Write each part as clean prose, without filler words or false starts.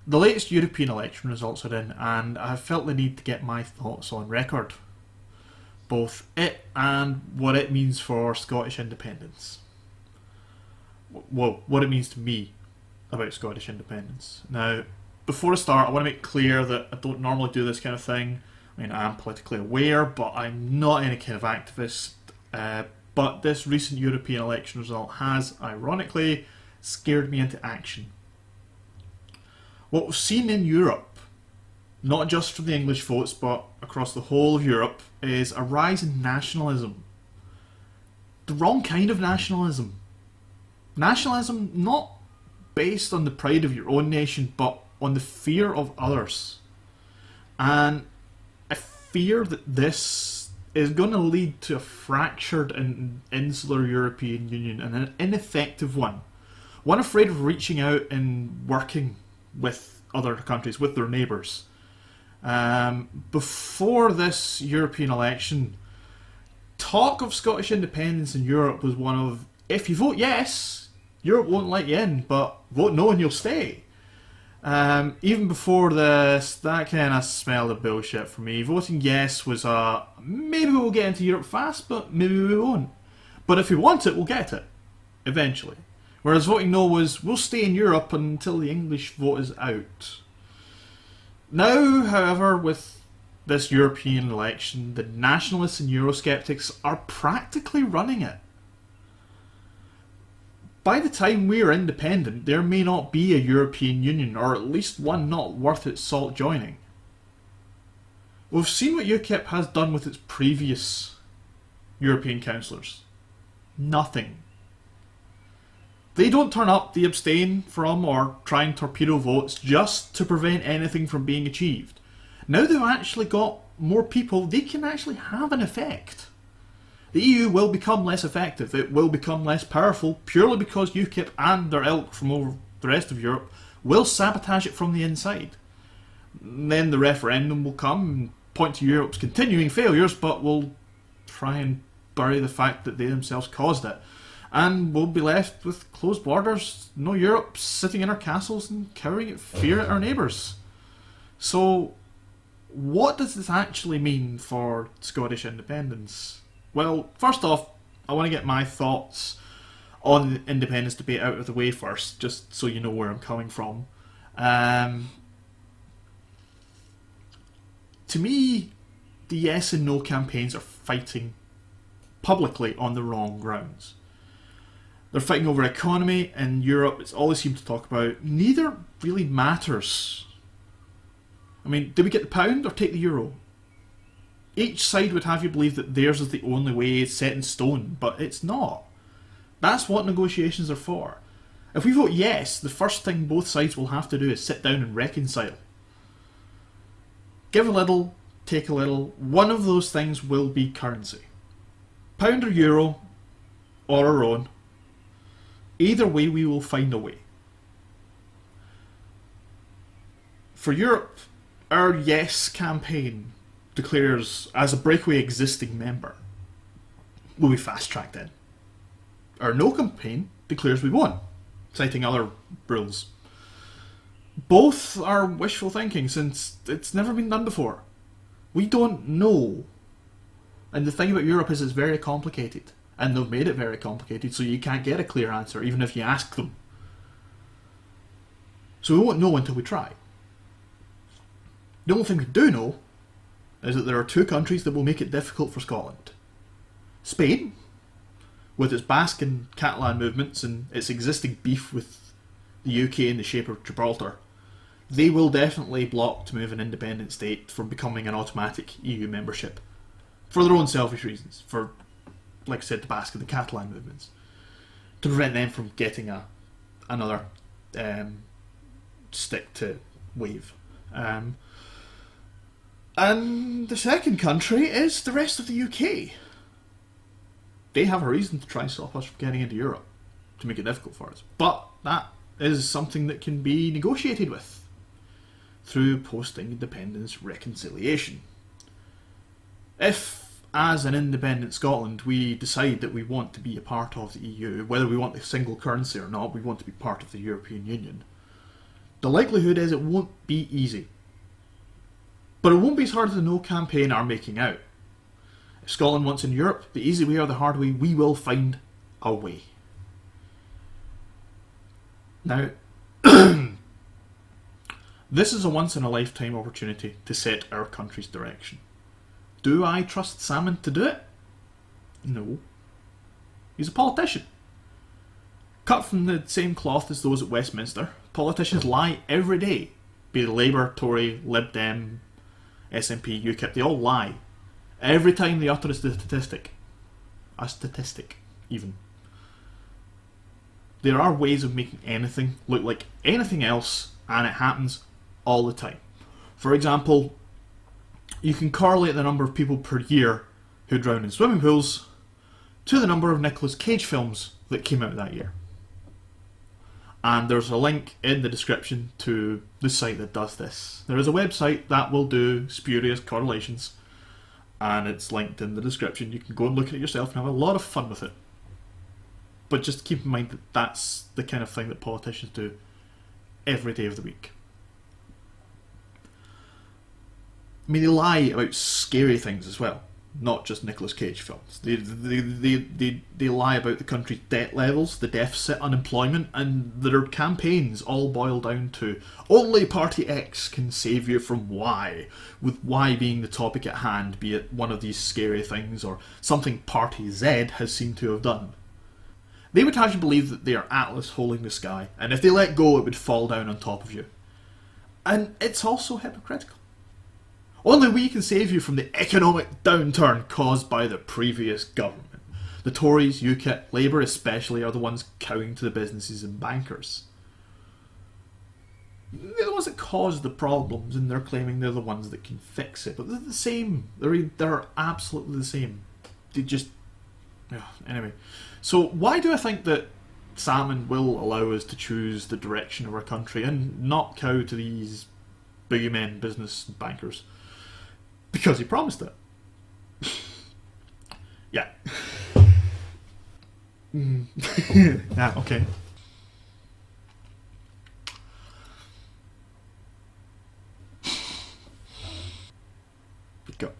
The latest European election results are in, and I felt the need to get my thoughts on record. Both it and what it means for Scottish independence. Well, what it means to me about Scottish independence. Now, before I start, I want to make clear that I don't normally do this kind of thing. I mean, I am politically aware, but I'm not any kind of activist. But this recent European election result has, ironically, scared me into action. What we've seen in Europe, not just from the English votes, but across the whole of Europe, is a rise in nationalism. The wrong kind of nationalism. Nationalism not based on the pride of your own nation, but on the fear of others. And I fear that this is going to lead to a fractured and insular European Union, and an ineffective one. One afraid of reaching out and working with other countries, with their neighbours. Before this European election, talk of Scottish independence in Europe was one of, if you vote yes, Europe won't let you in, but vote no and you'll stay. Even before this, that kind of smelled of bullshit for me. Voting yes was maybe we'll get into Europe fast, but maybe we won't. But if we want it, we'll get it, eventually. Whereas voting no was, we'll stay in Europe until the English vote is out. Now, however, with this European election, the nationalists and Eurosceptics are practically running it. By the time we're independent, there may not be a European Union, or at least one not worth its salt joining. We've seen what UKIP has done with its previous European councillors. Nothing. They don't turn up, they abstain from or try and torpedo votes just to prevent anything from being achieved. Now they've actually got more people, they can actually have an effect. The EU will become less effective, it will become less powerful, purely because UKIP and their ilk from over the rest of Europe will sabotage it from the inside. And then the referendum will come and point to Europe's continuing failures, but will try and bury the fact that they themselves caused it. And we'll be left with closed borders, no Europe, sitting in our castles and cowering at fear at our neighbours. So, what does this actually mean for Scottish independence? Well, first off, I want to get my thoughts on the independence debate out of the way first, just so you know where I'm coming from. To me, the yes and no campaigns are fighting publicly on the wrong grounds. They're fighting over economy in Europe, it's all they seem to talk about. Neither really matters. I mean, do we get the pound or take the euro? Each side would have you believe that theirs is the only way, it's set in stone, but it's not. That's what negotiations are for. If we vote yes, the first thing both sides will have to do is sit down and reconcile. Give a little, take a little, one of those things will be currency. Pound or euro, or our own. Either way, we will find a way. For Europe, our yes campaign declares, as a breakaway existing member, will be fast-tracked in. Our no campaign declares we won, citing other rules. Both are wishful thinking, since it's never been done before. We don't know. And the thing about Europe is it's very complicated. And they've made it very complicated, so you can't get a clear answer, even if you ask them. So we won't know until we try. The only thing we do know is that there are two countries that will make it difficult for Scotland. Spain, with its Basque and Catalan movements and its existing beef with the UK in the shape of Gibraltar, they will definitely block to move an independent state from becoming an automatic EU membership. For their own selfish reasons, for, like I said, the Basque and the Catalan movements, to prevent them from getting another stick to wave. And the second country is the rest of the UK. They have a reason to try and stop us from getting into Europe, to make it difficult for us. But that is something that can be negotiated with through post-independence reconciliation. If, as an independent Scotland, we decide that we want to be a part of the EU, whether we want the single currency or not, we want to be part of the European Union, The likelihood is it won't be easy. But it won't be as hard as the No campaign are making out. If Scotland wants in Europe, the easy way or the hard way, we will find a way. Now, this is a once-in-a-lifetime opportunity to set our country's direction. Do I trust Salmond to do it? No. He's a politician. Cut from the same cloth as those at Westminster, politicians lie every day. Be it Labour, Tory, Lib Dem, SNP, UKIP, they all lie. Every time they utter a statistic. A statistic, even. There are ways of making anything look like anything else, and it happens all the time. For example, you can correlate the number of people per year who drown in swimming pools to the number of Nicolas Cage films that came out that year. And there's a link in the description to the site that does this. There is a website that will do spurious correlations, and it's linked in the description. You can go and look at it yourself and have a lot of fun with it. But just keep in mind that that's the kind of thing that politicians do every day of the week. I mean, they lie about scary things as well, not just Nicolas Cage films. They lie about the country's debt levels, the deficit, unemployment, and their campaigns all boil down to only Party X can save you from Y, with Y being the topic at hand, be it one of these scary things or something Party Z has seemed to have done. They would have you believe that they are Atlas holding the sky, and if they let go it would fall down on top of you. And it's also hypocritical. Only we can save you from the economic downturn caused by the previous government. The Tories, UKIP, Labour especially, are the ones cowing to the businesses and bankers. They're the ones that caused the problems, and they're claiming they're the ones that can fix it. But they're the same. They're absolutely the same. They just... Anyway. So why do I think that Salmond will allow us to choose the direction of our country and not cow to these boogeymen business bankers? Because he promised it. Yeah. Yeah, okay. Go.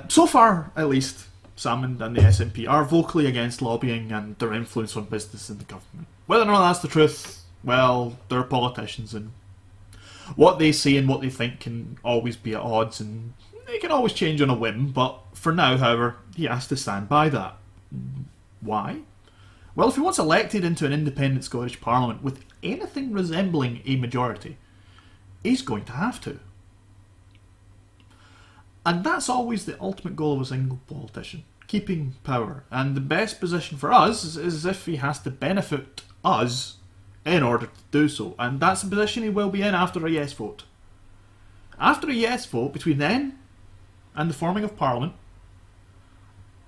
So far, at least, Salmond and the SNP are vocally against lobbying and their influence on business in the government. Whether or not that's the truth, well, they're politicians, and what they say and what they think can always be at odds, and they can always change on a whim, but for now, however, he has to stand by that. Why? Well, if he wants elected into an independent Scottish Parliament with anything resembling a majority, he's going to have to. And that's always the ultimate goal of a single politician, keeping power. And the best position for us is if he has to benefit us in order to do so. And that's the position he will be in after a yes vote. After a yes vote, between then and the forming of Parliament,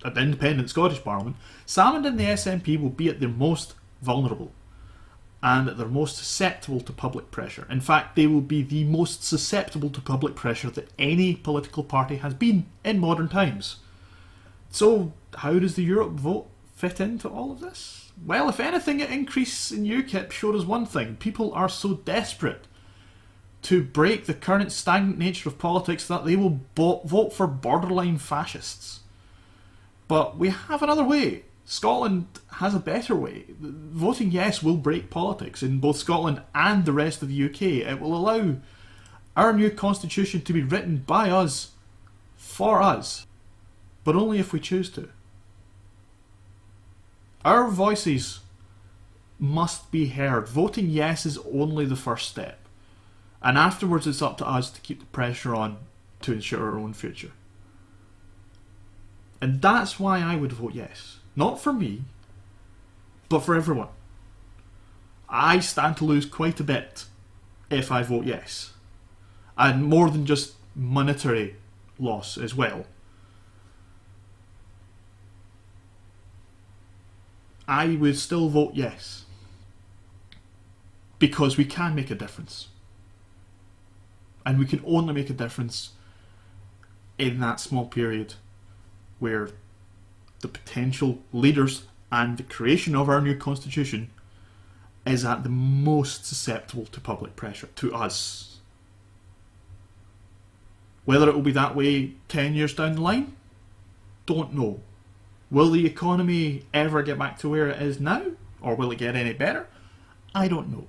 at the independent Scottish Parliament, Salmond and the SNP will be at their most vulnerable and at their most susceptible to public pressure. In fact, they will be the most susceptible to public pressure that any political party has been in modern times. So, how does the Europe vote fit into all of this? Well, if anything, an increase in UKIP showed us one thing. People are so desperate to break the current stagnant nature of politics that they will vote for borderline fascists. But we have another way. Scotland has a better way. Voting yes will break politics in both Scotland and the rest of the UK. It will allow our new constitution to be written by us, for us, but only if we choose to. Our voices must be heard. Voting yes is only the first step, and afterwards it's up to us to keep the pressure on to ensure our own future. And that's why I would vote yes. Not for me, but for everyone. I stand to lose quite a bit if I vote yes. And more than just monetary loss as well. I would still vote yes. Because we can make a difference. And we can only make a difference in that small period where the potential leaders and the creation of our new constitution is at the most susceptible to public pressure, to us. Whether it will be that way 10 years down the line, don't know. Will the economy ever get back to where it is now? Or will it get any better? I don't know.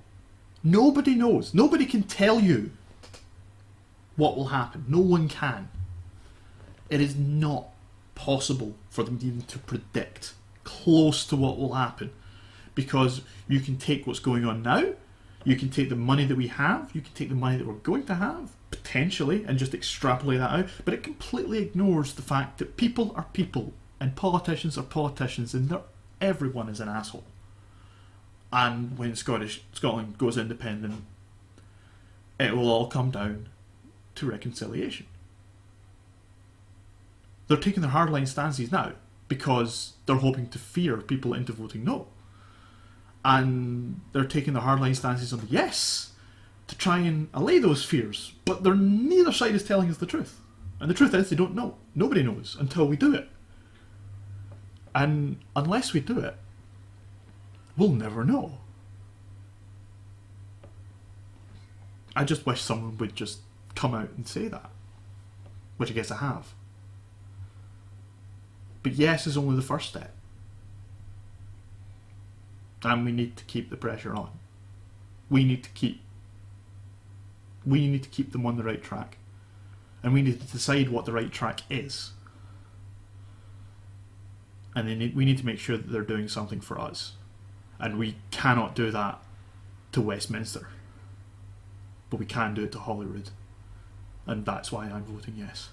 Nobody knows. Nobody can tell you what will happen. No one can. It is not possible for them even to predict close to what will happen, because you can take what's going on now, you can take the money that we have, you can take the money that we're going to have, potentially, and just extrapolate that out, but it completely ignores the fact that people are people, and politicians are politicians, and everyone is an asshole. And when Scotland goes independent, it will all come down to reconciliation. They're taking their hardline stances now because they're hoping to fear people into voting no. And they're taking their hardline stances on the yes to try and allay those fears. But neither side is telling us the truth. And the truth is, they don't know. Nobody knows until we do it. And unless we do it, we'll never know. I just wish someone would just come out and say that. Which I guess I have. But yes is only the first step. And we need to keep the pressure on. We need to keep them on the right track. And we need to decide what the right track is. And we need to make sure that they're doing something for us. And we cannot do that to Westminster. But we can do it to Holyrood. And that's why I'm voting yes.